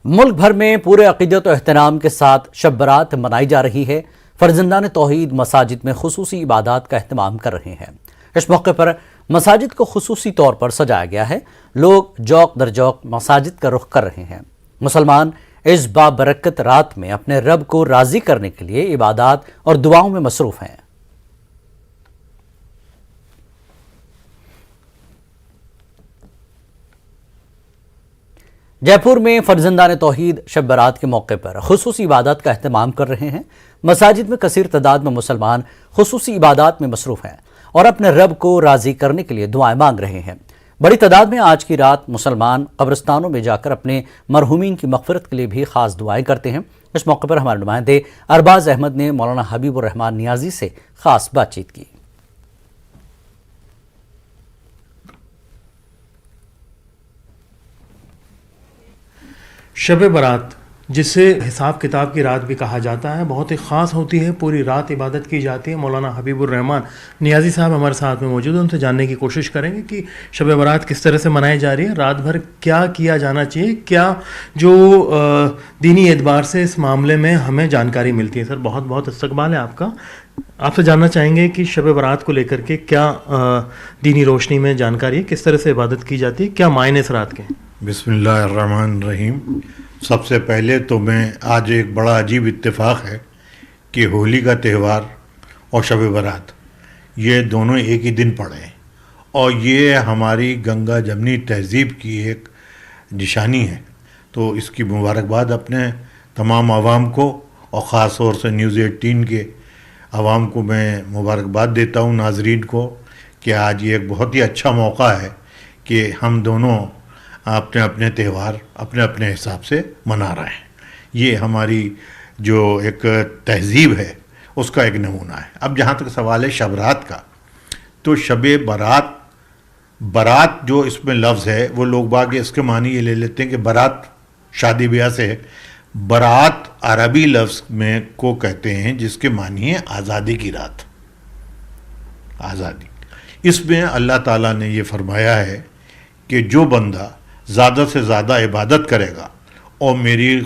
मुल्क भर में पूरे अकीदत और एहतराम के साथ शब बरात मनाई जा रही है। फर्जंदान तौहीद मसाजिद में खुसूसी इबादत का अहतमाम कर रहे हैं। इस मौके पर मसाजिद को खुसूसी तौर पर सजाया गया है। लोग जौक दर जौक मसाजिद का रुख कर रहे हैं। मुसलमान इस बाबरकत रात में अपने रब को राजी करने के लिए इबादत और दुआओं में मसरूफ हैं। जयपुर में फर्जंदान तौहीद शब बरात के मौके पर खुसूसी इबादत का अहतमाम कर रहे हैं। मसाजिद में कसीर तादाद में मुसलमान खुसूसी इबादत में मसरूफ हैं और अपने रब को राजी करने के लिए दुआएं मांग रहे हैं। बड़ी तादाद में आज की रात मुसलमान कब्रिस्तानों में जाकर अपने मरहूमीन की मग़फ़िरत के लिए भी ख़ास दुआएं करते हैं। इस मौके पर हमारे नुमाइंदे अरबाज अहमद ने मौलाना हबीबुर रहमान नियाज़ी से ख़ास बातचीत की। शब बारात, जिसे हिसाब किताब की रात भी कहा जाता है, बहुत ही ख़ास होती है। पूरी रात इबादत की जाती है। मौलाना हबीबुर रहमान नियाज़ी साहब हमारे साथ में मौजूद हैं। उनसे जानने की कोशिश करेंगे कि शब बारात किस तरह से मनाई जा रही है, रात भर क्या किया जाना चाहिए, क्या जो दीनी एतबार से इस मामले में हमें जानकारी मिलती है। सर, बहुत बहुत इस्तकबाल है आपका। आपसे जानना चाहेंगे कि शब बारात को लेकर के क्या दीनी रोशनी में जानकारी है, किस तरह से इबादत की जाती है, क्या मायने इस रात के? बिस्मिल्लाहिर्रहमानिर्रहीम। सबसे पहले तो मैं आज एक बड़ा अजीब इत्तेफाक है कि होली का त्यौहार और शब बारात ये दोनों एक ही दिन पड़े हैं और ये हमारी गंगा जमनी तहज़ीब की एक निशानी है। तो इसकी मुबारकबाद अपने तमाम आवाम को और ख़ास तौर से न्यूज़ 18 के आवाम को मैं मुबारकबाद देता हूँ, नाजरीन को, कि आज ये एक बहुत ही अच्छा मौका है कि हम दोनों अपने अपने त्यौहार अपने अपने हिसाब से मना रहे हैं। ये हमारी जो एक तहज़ीब है उसका एक नमूना है। अब जहाँ तक सवाल है शब रात का, तो शब बारात, बारात जो इसमें लफ्ज़ है वो लोग बाग इसके मानी ये ले लेते हैं कि बारात शादी ब्याह से है। बारात अरबी लफ्ज़ में को कहते हैं जिसके मानी है आज़ादी की रात, आज़ादी। इसमें अल्लाह ताला ने ये फरमाया है कि जो बंदा ज़्यादा से ज़्यादा इबादत करेगा और मेरी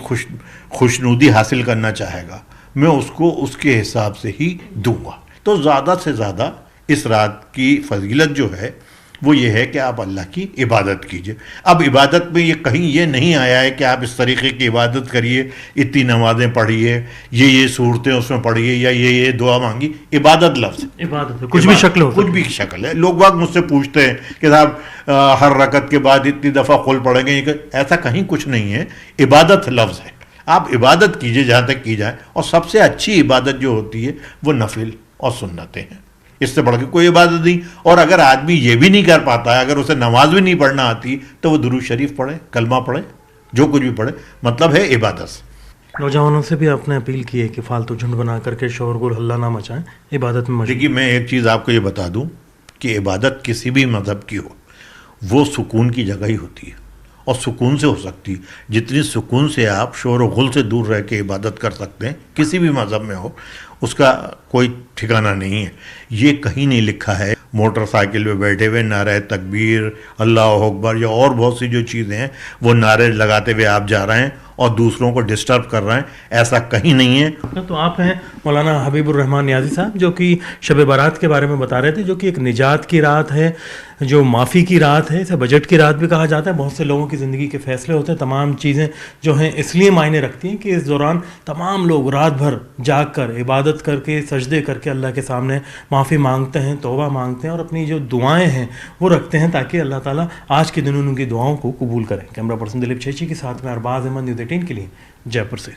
खुशनुदी हासिल करना चाहेगा, मैं उसको उसके हिसाब से ही दूंगा। तो ज़्यादा से ज़्यादा इस रात की फजीलत जो है वो ये है कि आप अल्लाह की इबादत कीजिए। अब इबादत में ये कहीं ये नहीं आया है कि आप इस तरीके की इबादत करिए, इतनी नमाज़ें पढ़िए, ये सूरतें उसमें पढ़िए या ये दुआ मांगी। इबादत लफ्ज़, इबादत है, कुछ भी शक्ल हो, कुछ भी शक्ल है। लोग बाग मुझसे पूछते हैं कि साहब हर रकत के बाद इतनी दफ़ा कुल पढ़ेंगे, ऐसा कहीं कुछ नहीं है। इबादत लफ्ज़ है, आप इबादत कीजिए जहाँ तक की जाए। और सबसे अच्छी इबादत जो होती है वो नफिल और सुन्नतें हैं, इससे बढ़ के कोई इबादत नहीं। और अगर आदमी ये भी नहीं कर पाता है, अगर उसे नमाज भी नहीं पढ़ना आती, तो वो दुरूद शरीफ पढ़े, कलमा पढ़े, जो कुछ भी पढ़े, मतलब है इबादत। नौजवानों से भी आपने अपील की है कि फालतू झुंड बना करके शोरगुल हल्ला ना मचाएं, इबादत में। देखिए, मैं एक चीज़ आपको ये बता दूं कि इबादत किसी भी मज़हब की हो, वो सुकून की जगह ही होती है और सुकून से हो सकती है। जितनी सुकून से आप शोर और गुल से दूर रह के इबादत कर सकते हैं, किसी भी मज़हब में हो, उसका कोई ठिकाना नहीं है। ये कहीं नहीं लिखा है मोटरसाइकिल पे बैठे हुए नारे तकबीर, अल्लाह अकबर या और बहुत सी जो चीज़ें हैं वो नारे लगाते हुए आप जा रहे हैं और दूसरों को डिस्टर्ब कर रहे हैं, ऐसा कहीं नहीं है। तो आप हैं मौलाना हबीबुर रहमान नियाज़ी साहब, जो कि शब बारात के बारे में बता रहे थे, जो कि एक निजात की रात है, जो माफ़ी की रात है, इसे बजट की रात भी कहा जाता है। बहुत से लोगों की ज़िंदगी के फैसले होते हैं, तमाम चीज़ें जो हैं इसलिए मायने रखती हैं कि इस दौरान तमाम लोग रात भर जाग कर इबादत करके, सजदे करके अल्लाह के सामने माफ़ी मांगते हैं, तौबा मांगते हैं और अपनी जो दुआएं हैं वो रखते हैं, ताकि अल्लाह ताला आज के दिन उनकी दुआओं को कबूल करें। कैमरा पर्सन दिलीप छेची के साथ में अरबाज अहमद, न्यूज़ 18 के लिए जयपुर से।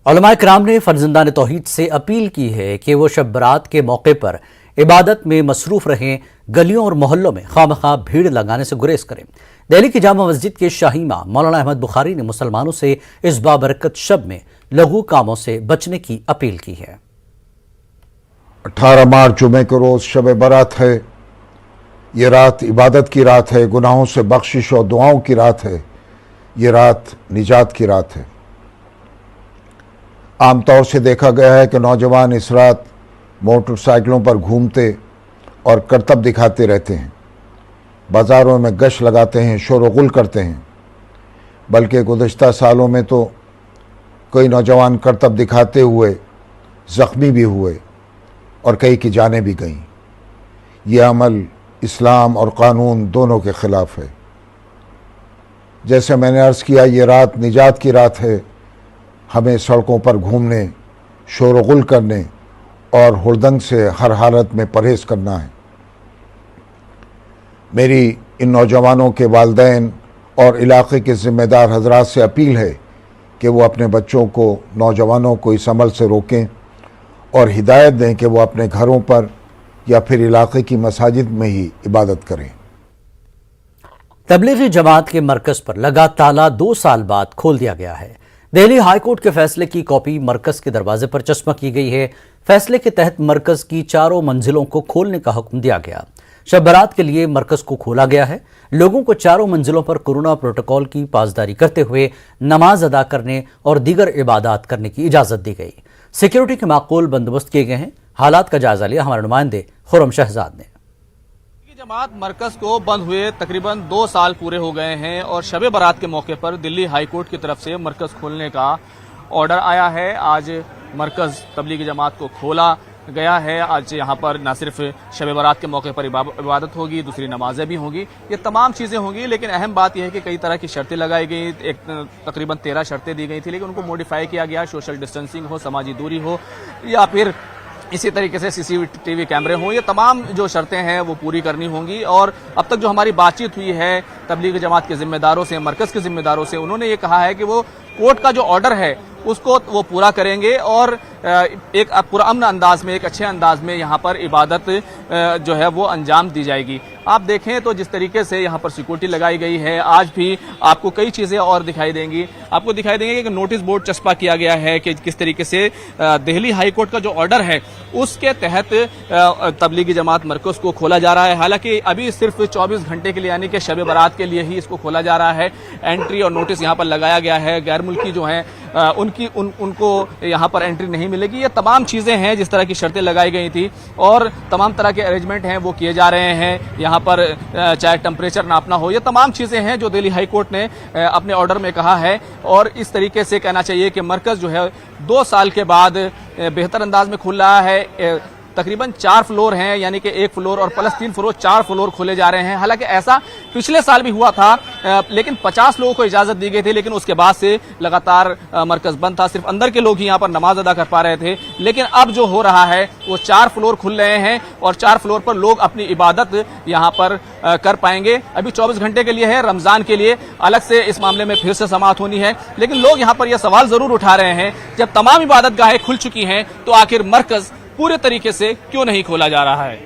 उलमा कराम ने फर्जंदान तौहीद से अपील की है कि वो शब बरात के मौके पर इबादत में मसरूफ़ रहें, गलियों और मोहल्लों में खामखा भीड़ लगाने से गुरेज करें। दिल्ली की जामा मस्जिद के शाही इमाम मौलाना अहमद बुखारी ने मुसलमानों से इस बाबरकत शब में लघु कामों से बचने की अपील की है। 18 मार्च जुमे के रोज़ शब बारात है। ये रात इबादत की रात है, गुनाहों से बख्शिश और दुआओं की रात है। ये रात निजात की रात है। आमतौर से देखा गया है कि नौजवान इस रात मोटरसाइकिलों पर घूमते और करतब दिखाते रहते हैं, बाज़ारों में गश्त लगाते हैं, शोर गुल करते हैं। बल्कि गुज़श्ता सालों में तो कई नौजवान करतब दिखाते हुए ज़ख्मी भी हुए और कई की जानें भी गईं। ये अमल इस्लाम और कानून दोनों के ख़िलाफ़ है। जैसे मैंने अर्ज़ किया, ये रात निजात की रात है। हमें सड़कों पर घूमने, शोरगुल करने और हुड़दंग से हर हालत में परहेज़ करना है। मेरी इन नौजवानों के वालिदैन और इलाक़े के ज़िम्मेदार हज़रात से अपील है कि वो अपने बच्चों को, नौजवानों को इस अमल से रोकें और हिदायत दें कि वो अपने घरों पर या फिर इलाक़े की मसाजिद में ही इबादत करें। तबलीगी जमात के मरकज़ पर लगा ताला 2 साल बाद खोल दिया गया है। दिल्ली हाईकोर्ट के फैसले की कॉपी मरकज़ के दरवाजे पर चस्पा की गई है। फैसले के तहत मरकज़ की 4 मंजिलों को खोलने का हुक्म दिया गया। शब बारात के लिए मरकज़ को खोला गया है। लोगों को 4 मंजिलों पर कोरोना प्रोटोकॉल की पासदारी करते हुए नमाज अदा करने और दीगर इबादत करने की इजाज़त दी गई। सिक्योरिटी के माकूल बंदोबस्त किए गए हैं। हालात का जायजा लिया हमारे नुमाइंदे खुर्रम शहजाद ने। जमात मरकज को बंद हुए तकरीबन 2 साल पूरे हो गए हैं और शब बारात के मौके पर दिल्ली हाई कोर्ट की तरफ से मरकज खोलने का ऑर्डर आया है। आज मरकज तबलीगी जमात को खोला गया है। आज यहाँ पर न सिर्फ शब बारात के मौके पर इबादत होगी, दूसरी नमाजें भी होंगी, ये तमाम चीज़ें होंगी। लेकिन अहम बात यह है कि कई तरह की शर्तें लगाई गई। एक तकरीबन 13 शर्तें दी गई थी, लेकिन उनको मॉडिफाई किया गया। सोशल डिस्टेंसिंग हो, समाजी दूरी हो, या फिर इसी तरीके से सीसीटीवी कैमरे हों, ये तमाम जो शर्तें हैं वो पूरी करनी होंगी। और अब तक जो हमारी बातचीत हुई है तबलीगी जमात के जिम्मेदारों से, मरकज़ के जिम्मेदारों से, उन्होंने ये कहा है कि वो कोर्ट का जो ऑर्डर है उसको वो पूरा करेंगे और एक पूरा अमन अंदाज में, एक अच्छे अंदाज में यहाँ पर इबादत जो है वो अंजाम दी जाएगी। आप देखें तो जिस तरीके से यहाँ पर सिक्योरिटी लगाई गई है, आज भी आपको कई चीज़ें और दिखाई देंगी। आपको दिखाई देंगे कि नोटिस बोर्ड चस्पा किया गया है कि किस तरीके से दिल्ली हाई कोर्ट का जो ऑर्डर है उसके तहत तबलीगी जमात मरकज़ को खोला जा रहा है। हालांकि अभी सिर्फ 24 घंटे के लिए, यानी कि शब बारात के लिए ही इसको खोला जा रहा है। एंट्री और नोटिस यहाँ पर लगाया गया है। गैर मुल्की जो हैं उनको यहाँ पर एंट्री नहीं मिलेगी। ये तमाम चीज़ें हैं, जिस तरह की शर्तें लगाई गई थी और तमाम तरह के अरेंजमेंट हैं वो किए जा रहे हैं। यहाँ पर चाहे टेम्परेचर नापना हो, ये तमाम चीज़ें हैं जो दिल्ली हाई कोर्ट ने अपने ऑर्डर में कहा है। और इस तरीके से कहना चाहिए कि मरकज़ जो है 2 साल के बाद बेहतर अंदाज में खुल रहा है। तकरीबन 4 फ्लोर हैं, यानी कि 1 फ्लोर और प्लस 3 फ्लोर, 4 फ्लोर खोले जा रहे हैं। हालांकि ऐसा पिछले साल भी हुआ था, लेकिन 50 लोगों को इजाजत दी गई थी, लेकिन उसके बाद से लगातार मरकज बंद था। सिर्फ अंदर के लोग ही यहाँ पर नमाज अदा कर पा रहे थे। लेकिन अब जो हो रहा है वो 4 फ्लोर खुल रहे हैं और 4 फ्लोर पर लोग अपनी इबादत यहाँ पर कर पाएंगे। अभी 24 घंटे के लिए है, रमजान के लिए अलग से इस मामले में फिर से समाअत होनी है। लेकिन लोग यहाँ पर यह सवाल जरूर उठा रहे हैं, जब तमाम इबादत गाहें खुल चुकी हैं तो आखिर मरकज पूरे तरीके से क्यों नहीं खोला जा रहा है।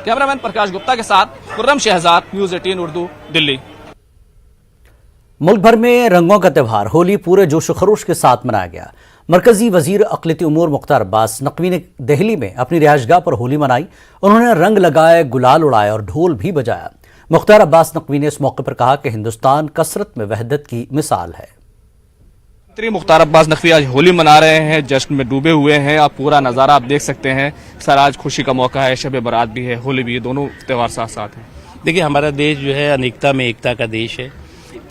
कैमरामैन प्रकाश गुप्ता के साथ खुर्रम शहजाद, न्यूज़ 18 उर्दू, दिल्ली। मुल्क भर में रंगों का त्यौहार होली पूरे जोश खरोश के साथ मनाया गया। मरकजी वजीर अक़लियती उमूर मुख्तार अब्बास नकवी ने दिल्ली में अपनी रिहाइशगाह पर होली मनाई। उन्होंने रंग लगाए, गुलाल उड़ाए और ढोल भी बजाया। मुख्तार अब्बास नकवी ने इस मौके पर कहा कि हिंदुस्तान कसरत में वहदत की मिसाल है। मुख्तार अब्बास नकवी आज होली मना रहे हैं, जश्न में डूबे हुए हैं। आप पूरा नज़ारा आप देख सकते हैं। सर, आज खुशी का मौका है, शब बारात भी है, होली भी है, दोनों त्यौहार साथ साथ हैं। देखिए, हमारा देश जो है अनेकता में एकता का देश है।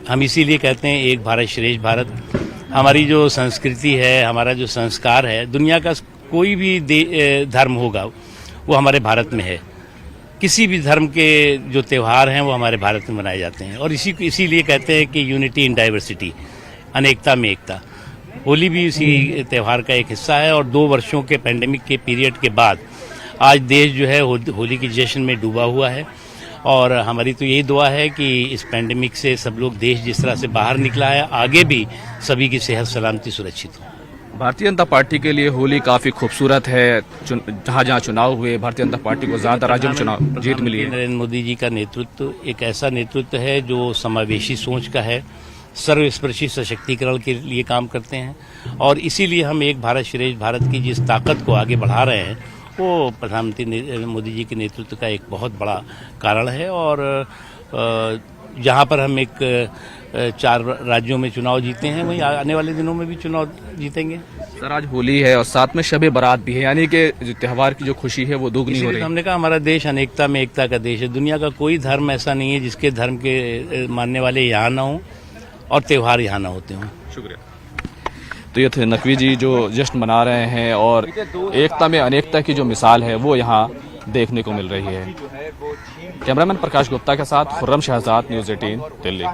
हम इसीलिए कहते हैं एक भारत श्रेष्ठ भारत। हमारी जो संस्कृति है, हमारा जो संस्कार है, दुनिया का कोई भी धर्म होगा वो हमारे भारत में है। किसी भी धर्म के जो त्यौहार हैं वो हमारे भारत में मनाए जाते हैं और इसीलिए कहते हैं कि यूनिटी इन डाइवर्सिटी, अनेकता में एकता। होली भी इसी त्यौहार का एक हिस्सा है और 2 वर्षों के पेंडेमिक के पीरियड के बाद आज देश जो है होली की जश्न में डूबा हुआ है। और हमारी तो यही दुआ है कि इस पेंडेमिक से सब लोग, देश जिस तरह से बाहर निकला है, आगे भी सभी की सेहत सलामती सुरक्षित हो। भारतीय जनता पार्टी के लिए होली काफ़ी खूबसूरत है। जहाँ जहाँ चुनाव हुए, भारतीय जनता पार्टी को ज़्यादा राज्यों में चुनाव जीत मिली है। नरेंद्र मोदी जी का नेतृत्व एक ऐसा नेतृत्व है जो समावेशी सोच का है, सर्वस्पर्शी सशक्तिकरण के लिए काम करते हैं और इसीलिए हम एक भारत श्रेष्ठ भारत की जिस ताकत को आगे बढ़ा रहे हैं वो प्रधानमंत्री मोदी जी के नेतृत्व का एक बहुत बड़ा कारण है। और जहाँ पर हम एक 4 राज्यों में चुनाव जीते हैं, वहीं आने वाले दिनों में भी चुनाव जीतेंगे। सर, आज होली है और साथ में शब बारात भी है, यानी कि जो त्यौहार की जो खुशी है वो दोगुनी हो रही है। हमने कहा हमारा देश अनेकता में एकता का देश है। दुनिया का कोई धर्म ऐसा नहीं है जिसके धर्म के मानने वाले यहाँ ना हो और त्यौहार यहाँ ना होते हों। शुक्रिया। तो ये थे नकवी जी जो जश्न मना रहे हैं और एकता में अनेकता की जो मिसाल है वो यहाँ देखने को मिल रही है। कैमरामैन प्रकाश गुप्ता के साथ खुर्रम शहजाद, न्यूज़ 18 दिल्ली।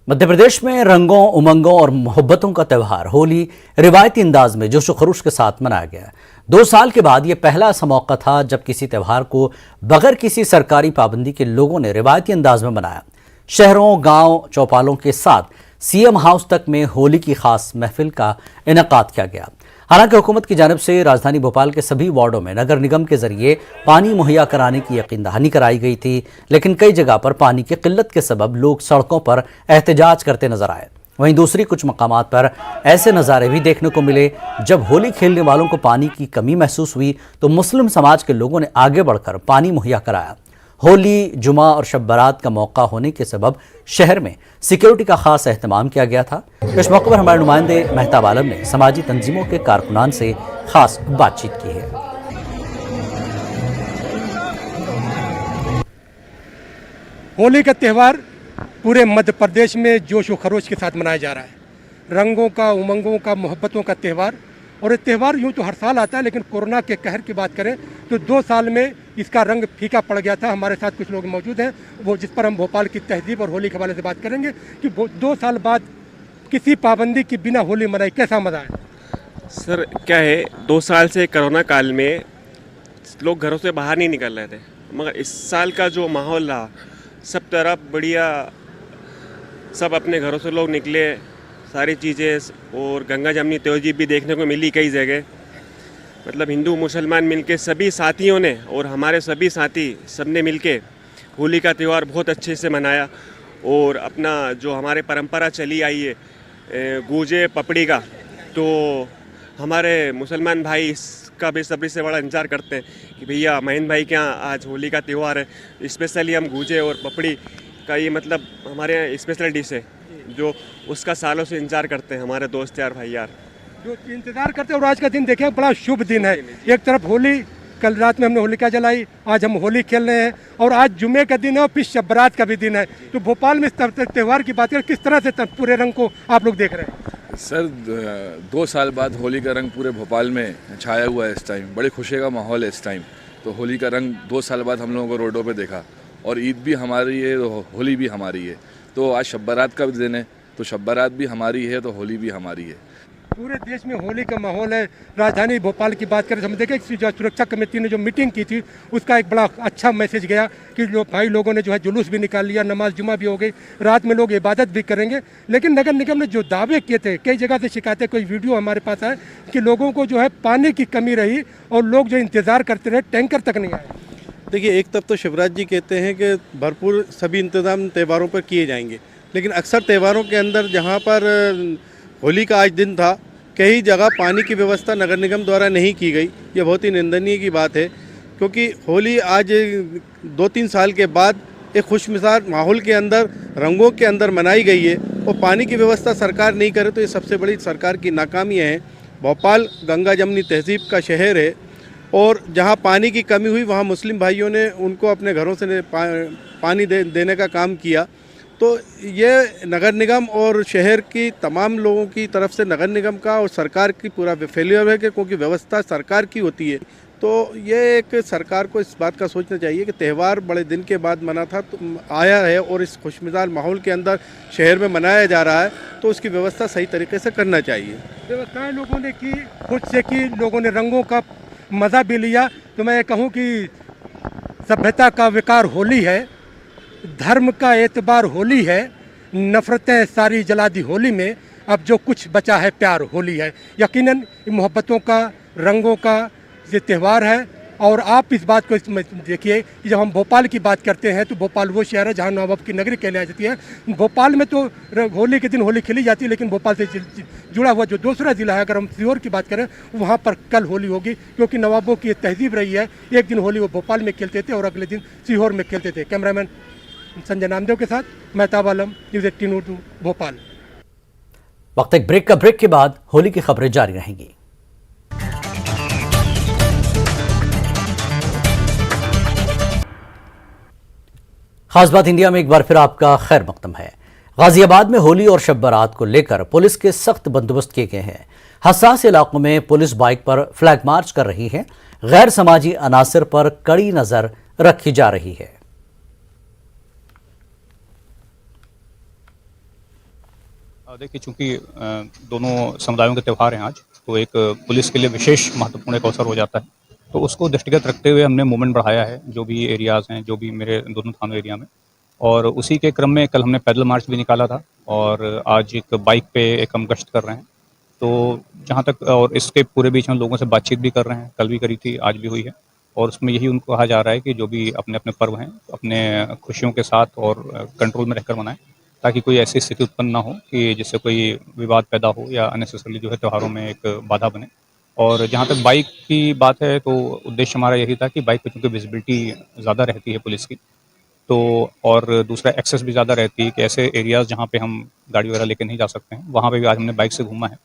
मध्य प्रदेश में रंगों, उमंगों और मोहब्बतों का त्यौहार होली रिवायती अंदाज में जोश खरूश के साथ मनाया गया। 2 साल के बाद यह पहला ऐसा मौका था जब किसी त्यौहार को बगैर किसी सरकारी पाबंदी के लोगों ने रिवायती अंदाज में मनाया। शहरों, गांव, चौपालों के साथ सीएम हाउस तक में होली की खास महफिल का इनेकाद किया गया। हालांकि हुकूमत की जानिब से राजधानी भोपाल के सभी वार्डों में नगर निगम के जरिए पानी मुहैया कराने की यकीन दहानी कराई गई थी, लेकिन कई जगह पर पानी की किल्लत के सबब लोग सड़कों पर एहतजाज करते नजर आए। वहीं दूसरी कुछ मकामात पर ऐसे नज़ारे भी देखने को मिले जब होली खेलने वालों को पानी की कमी महसूस हुई तो मुस्लिम समाज के लोगों ने आगे बढ़कर पानी मुहैया कराया। होली, जुमा और शब बारात का मौका होने के सबब शहर में सिक्योरिटी का खास एहतमाम किया गया था। इस मौके पर हमारे नुमाइंदे मेहताब आलम ने समाजी तंजीमों के कारकुनान से खास बातचीत की है। होली का त्यौहार पूरे मध्य प्रदेश में जोश व खरोश के साथ मनाया जा रहा है। रंगों का, उमंगों का, मोहब्बतों का त्यौहार। और ये त्यौहार यूँ तो हर साल आता है, लेकिन कोरोना के कहर की बात करें तो 2 साल में इसका रंग फीका पड़ गया था। हमारे साथ कुछ लोग मौजूद हैं वो जिस पर हम भोपाल की तहजीब और होली के हवाले से बात करेंगे कि 2 साल बाद किसी पाबंदी के बिना होली मनाई, कैसा मजा है? सर क्या है, 2 साल से कोरोना काल में लोग घरों से बाहर नहीं निकल रहे थे, मगर इस साल का जो माहौल रहा, सब तरफ बढ़िया, सब अपने घरों से लोग निकले, सारी चीज़ें। और गंगा जमनी तहजीब भी देखने को मिली कई जगह। मतलब हिंदू मुसलमान मिलके सभी साथियों ने और हमारे सभी साथी सब ने मिलके होली का त्यौहार बहुत अच्छे से मनाया। और अपना जो हमारे परंपरा चली आई है गूजे पपड़ी का, तो हमारे मुसलमान भाई इसका बेसब्री से बड़ा इंतज़ार करते हैं कि भैया महेंद्र भाई के यहाँ आज होली का त्यौहार है, स्पेशली हम गूजे और पपड़ी का ये मतलब हमारे यहाँ स्पेशल डिश है जो उसका सालों से इंतज़ार करते हैं हमारे दोस्त यार भाई यार जो इंतज़ार करते हैं। और आज का दिन देखें, बड़ा शुभ दिन है। एक तरफ होली, कल रात में हमने होलिका जलाई, आज हम होली खेल रहे हैं और आज जुमे का दिन है और फिर शब बारात का भी दिन है। तो भोपाल में इस त्यौहार की बात करें, किस तरह से पूरे रंग को आप लोग देख रहे हैं? सर 2 साल बाद होली का रंग पूरे भोपाल में छाया हुआ है। इस टाइम बड़ी खुशी का माहौल है। इस टाइम तो होली का रंग 2 साल बाद हम लोगों को रोडों पे देखा। और ईद भी हमारी है तो होली भी हमारी है। तो आज शब बारात का भी दिन है, तो शब बारात भी हमारी है तो होली भी हमारी है। पूरे देश में होली का माहौल है। राजधानी भोपाल की बात करें तो हम देखें कि जो सुरक्षा कमेटी ने जो मीटिंग की थी उसका एक बड़ा अच्छा मैसेज गया कि जो भाई लोगों ने जो है जुलूस भी निकाल लिया, नमाज जुमा भी हो गई, रात में लोग इबादत भी करेंगे। लेकिन नगर निगम ने जो दावे किए थे, कई जगह से शिकायतें, कोई वीडियो हमारे पास है कि लोगों को जो है पानी की कमी रही और लोग जो इंतज़ार करते रहे, टैंकर तक नहीं आए। देखिए, एक तरफ तो शिवराज जी कहते हैं कि भरपूर सभी इंतज़ाम त्यौहारों पर किए जाएंगे, लेकिन अक्सर त्यौहारों के अंदर जहाँ पर होली का आज दिन था, कई जगह पानी की व्यवस्था नगर निगम द्वारा नहीं की गई। ये बहुत ही निंदनीय की बात है, क्योंकि होली आज 2-3 साल के बाद एक खुशमिजाज माहौल के अंदर, रंगों के अंदर मनाई गई है और पानी की व्यवस्था सरकार नहीं करे तो ये सबसे बड़ी सरकार की नाकामियाँ हैं। भोपाल गंगा जमनी तहजीब का शहर है और जहाँ पानी की कमी हुई वहाँ मुस्लिम भाइयों ने उनको अपने घरों से पानी देने का काम किया। तो ये नगर निगम और शहर की तमाम लोगों की तरफ से नगर निगम का और सरकार की पूरा फेलियर है, क्योंकि व्यवस्था सरकार की होती है। तो ये एक सरकार को इस बात का सोचना चाहिए कि त्यौहार बड़े दिन के बाद मना था, तो आया है और इस खुशमिजाज माहौल के अंदर शहर में मनाया जा रहा है, तो उसकी व्यवस्था सही तरीके से करना चाहिए। व्यवस्थाएं लोगों ने की, खुद से की, लोगों ने रंगों का मज़ा भी लिया। तो मैं कहूँ कि सभ्यता का विकार होली है, धर्म का एतबार होली है, नफ़रतें सारी जला दी होली में, अब जो कुछ बचा है प्यार होली है। यकीनन मोहब्बतों का, रंगों का ये त्यौहार है। और आप इस बात को देखिए कि जब हम भोपाल की बात करते हैं तो भोपाल वो शहर है जहाँ नवाब की नगरी कहलाई जाती है। भोपाल में तो होली के दिन होली खेली जाती है, लेकिन भोपाल से जुड़ा हुआ जो दूसरा ज़िला है, अगर हम सीहोर की बात करें, वहाँ पर कल होली होगी, क्योंकि नवाबों की तहजीब रही है। एक दिन होली वो भोपाल में खेलते थे और अगले दिन सीहोर में खेलते थे। कैमरामैन संजय नामदेव के साथ मेहताब आलम, न्यूज़ 18 उर्दू, भोपाल। वक्त एक ब्रेक के बाद होली की खबरें जारी रहेंगी। खास बात इंडिया में एक बार फिर आपका खैर मकदम है। गाजियाबाद में होली और शब बारात को लेकर पुलिस के सख्त बंदोबस्त किए गए हैं। हसास इलाकों में पुलिस बाइक पर फ्लैग मार्च कर रही है। गैर समाजी अनासर पर कड़ी नजर रखी जा रही है। देखिए, चूंकि दोनों समुदायों के त्यौहार हैं आज, तो एक पुलिस के लिए विशेष महत्वपूर्ण एक अवसर हो जाता है। तो उसको दृष्टिगत रखते हुए हमने मूवमेंट बढ़ाया है, जो भी एरियाज़ हैं, जो भी मेरे दोनों थानों एरिया में। और उसी के क्रम में कल हमने पैदल मार्च भी निकाला था और आज एक बाइक पे एक हम गश्त कर रहे हैं। तो जहाँ तक, और इसके पूरे बीच में लोगों से बातचीत भी कर रहे हैं, कल भी करी थी, आज भी हुई है। और उसमें यही उनको कहा जा रहा है कि जो भी अपने अपने पर्व हैं अपने खुशियों के साथ और कंट्रोल में रहकर मनाएं, ताकि कोई ऐसी स्थिति उत्पन्न ना हो कि जिससे कोई विवाद पैदा हो या अननेसेसरली जो है त्योहारों में एक बाधा बने। और जहाँ तक बाइक की बात है, तो उद्देश्य हमारा यही था कि बाइक पर चूँकि विजिबिलिटी ज़्यादा रहती है पुलिस की, तो और दूसरा एक्सेस भी ज़्यादा रहती है कि ऐसे एरियाज़ जहाँ पे हम गाड़ी वगैरह लेकर नहीं जा सकते हैं, वहाँ पे भी आज हमने बाइक से घूमा है,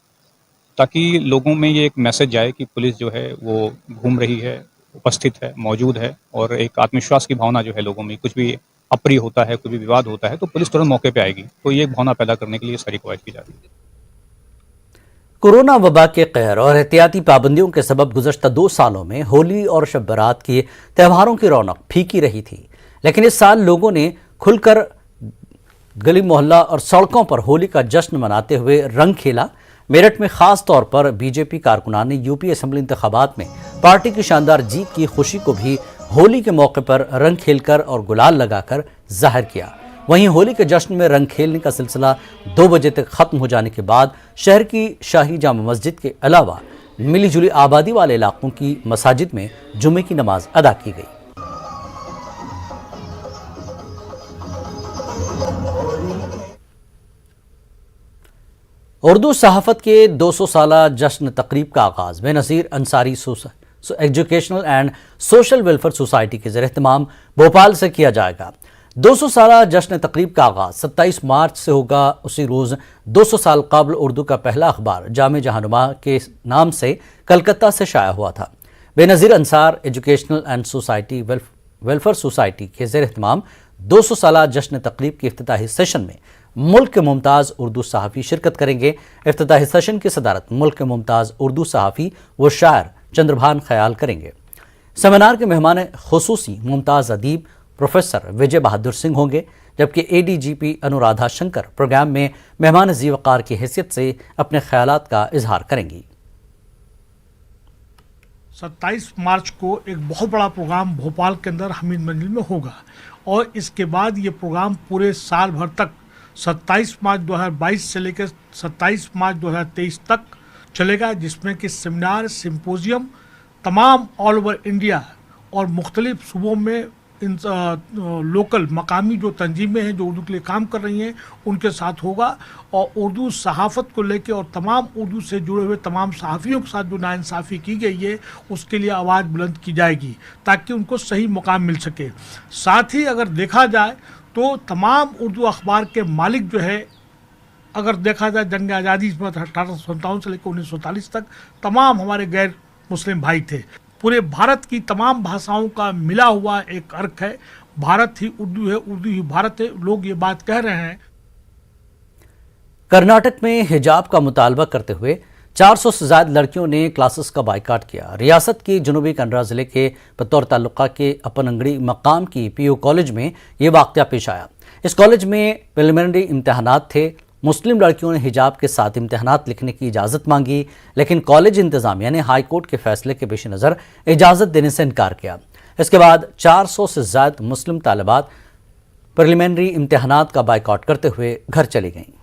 ताकि लोगों में ये एक मैसेज जाए कि पुलिस जो है वो घूम रही है, उपस्थित है, मौजूद है। और एक आत्मविश्वास की भावना जो है लोगों में, कुछ भी अप्रिय होता है, कोई भी विवाद होता है, तो पुलिस तुरंत मौके पे आएगी। तो ये एक भावना पैदा करने के लिए सारी कवायद की जा रही है। कोरोना वबा के कहर और एहतियाती पाबंदियों के सबब गुज़श्ता 2 सालों में होली और शब बारात के त्योहारों की रौनक फीकी रही थी, लेकिन इस साल लोगों ने खुलकर गली मोहल्ला और सड़कों पर होली का जश्न मनाते हुए रंग खेला। मेरठ में खास तौर पर बीजेपी कारकुनान ने यूपी असेंबली इंतखाबात में पार्टी की शानदार जीत की खुशी को भी होली के मौके पर रंग खेलकर और गुलाल लगाकर जाहिर किया। वहीं होली के जश्न में रंग खेलने का सिलसिला 2 बजे तक खत्म हो जाने के बाद शहर की शाही जामा मस्जिद के अलावा मिली जुली आबादी वाले इलाकों की मसाजिद में जुमे की नमाज अदा की गई। उर्दू सहाफ़त के 200 साला जश्न तकरीब का आगाज़ Benazir Ansari educational and social welfare society के ज़रिए इत्माम भोपाल से किया जाएगा। 200 साला जश्न तकरीब का आगाज़ 27 मार्च से होगा। उसी रोज़ 200 साल कबल उर्दू का पहला अखबार जामे जहानुमा के नाम से कलकत्ता से शाया हुआ था। Benazir Ansar educational and society welfare society के ज़रिए इत्माम 200 साला जश्न तकरीब के इफ्तिताही सेशन में मुल्क के मुमताज़ उर्दू सहाफ़ी शिरकत करेंगे। इफ्तिताही सेशन की सदारत मुल्क के मुमताज़ उर्दू सहाफ़ी व शायर चंद्रभान ख्याल करेंगे। सेमिनार के मेहमान खुसूसी मुमताज़ अदीब प्रोफेसर विजय बहादुर सिंह होंगे, जबकि एडीजीपी अनुराधा शंकर प्रोग्राम में मेहमान ज़ीवकार की हैसियत से अपने ख्यालात का इजहार करेंगी। 27 मार्च को एक बहुत बड़ा प्रोग्राम भोपाल के अंदर हमीद मंजिल में होगा और इसके बाद ये प्रोग्राम पूरे साल भर तक 27 मार्च 2022 से लेकर 27 मार्च 2023 तक चलेगा, जिसमें कि सेमिनार सिंपोजियम तमाम ऑल ओवर इंडिया और मुख्तलिफ सूबों में इन लोकल मकामी जो तंजीमें हैं जो उर्दू के लिए काम कर रही हैं उनके साथ होगा। और उर्दू सहाफ़त को लेकर और तमाम उर्दू से जुड़े हुए तमाम सहाफ़ियों के साथ जो नाइंसाफ़ी की गई है उसके लिए आवाज़ बुलंद की जाएगी ताकि उनको सही मुकाम मिल सके। साथ ही अगर देखा जाए तो तमाम उर्दू अखबार के मालिक जो है, अगर देखा जाए जंग आज़ादी 1857 से लेकर 1947 तक तमाम हमारे गैर मुस्लिम भाई थे। पूरे भारत की तमाम भाषाओं का मिला हुआ एक अर्क है। भारत ही उर्दू है, उर्दू ही भारत है, लोग ये बात कह रहे हैं। कर्नाटक में हिजाब का मुतालबा करते हुए 400 से ज़्यादा लड़कियों ने क्लासेस का बाइकाट किया। रियासत के जनूबी कन्रा ज़िले के पतौर तालुका के अपनंगड़ी मकाम की पीयू कॉलेज में ये वाक़या पेश आया। इस कॉलेज में प्रिलिमिनरी इम्तहानात थे। मुस्लिम लड़कियों ने हिजाब के साथ इम्तहानात लिखने की इजाज़त मांगी, लेकिन कॉलेज इंतज़ामिया ने हाई कोर्ट के फैसले के पेश नज़र इजाज़त देने से इनकार किया। इसके बाद 400 से ज़्यादा मुस्लिम तालिबात प्रिलिमिनरी इम्तहानात का बाइकाट करते हुए घर चली गईं।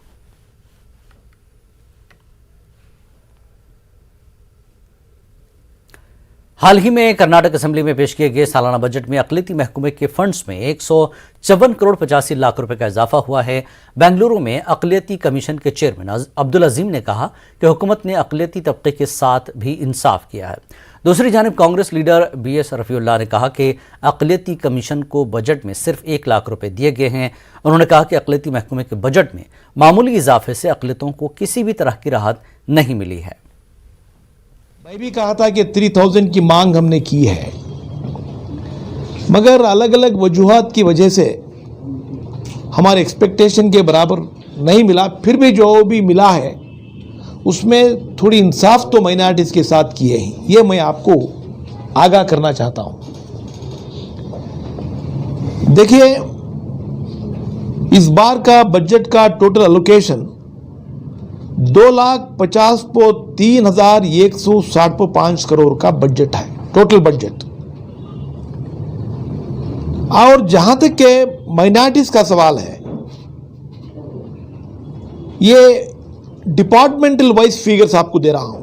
हाल ही में कर्नाटक असेंबली में पेश किए गए सालाना बजट में अक़लियती महकमे के फंड्स में 154 करोड़ 85 लाख रुपए का इजाफा हुआ है। बेंगलुरु में अक़लियती कमीशन के चेयरमैन अब्दुल अजीम ने कहा कि हुकूमत ने अक़लियती तबके के साथ भी इंसाफ किया है। दूसरी जानिब कांग्रेस लीडर BS रफ़ीउल्लाह ने कहा कि अक़लियती कमीशन को बजट में सिर्फ 1 लाख रुपए दिए गए हैं। उन्होंने कहा कि अक़लियती महकमे के बजट में मामूली इजाफे से अक़लियतों को किसी भी तरह की राहत नहीं मिली है। मैं भी कहा था कि 3000 की मांग हमने की है, मगर अलग अलग वजूहात की वजह से हमारे एक्सपेक्टेशन के बराबर नहीं मिला, फिर भी जो भी मिला है उसमें थोड़ी इंसाफ तो माइनॉरिटीज़ के साथ किए हैं, ये मैं आपको आगाह करना चाहता हूं। देखिए, इस बार का बजट का टोटल एलोकेशन 2,50,03,160 करोड़ का बजट है, टोटल बजट। और जहां तक के माइनॉरिटीज का सवाल है, ये डिपार्टमेंटल वाइज फिगर्स आपको दे रहा हूं।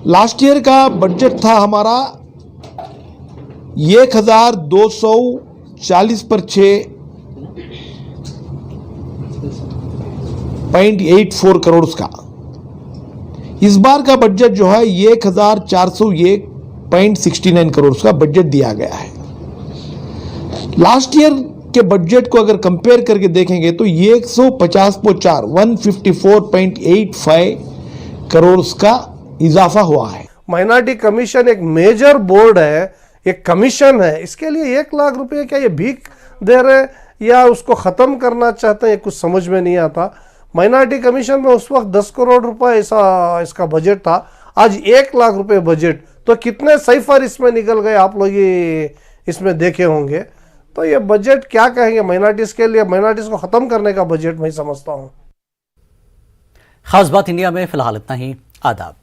लास्ट ईयर का बजट था हमारा 1,240 पर 6.84 करोड़ का। इस बार का बजट जो है 1,401.69 करोड़ का बजट दिया गया है। लास्ट ईयर के बजट को अगर कंपेयर करके देखेंगे तो 154.85 करोड़ का इजाफा हुआ है। माइनॉरिटी कमीशन एक मेजर बोर्ड है, एक कमीशन है, इसके लिए 1 लाख रुपए क्या ये भीख दे रहे या उसको ख़त्म करना चाहते हैं, कुछ समझ में नहीं आता। माइनॉरिटी कमीशन में उस वक्त 10 करोड़ रुपए ऐसा इसका बजट था, आज 1 लाख रुपए बजट, तो कितने साइफर इसमें निकल गए आप लोग ये इसमें देखे होंगे। तो ये बजट क्या कहेंगे माइनॉरिटीज़ के लिए, माइनॉरिटीज़ को ख़त्म करने का बजट मैं समझता हूँ। खास बात इंडिया में फिलहाल इतना ही। आदाब।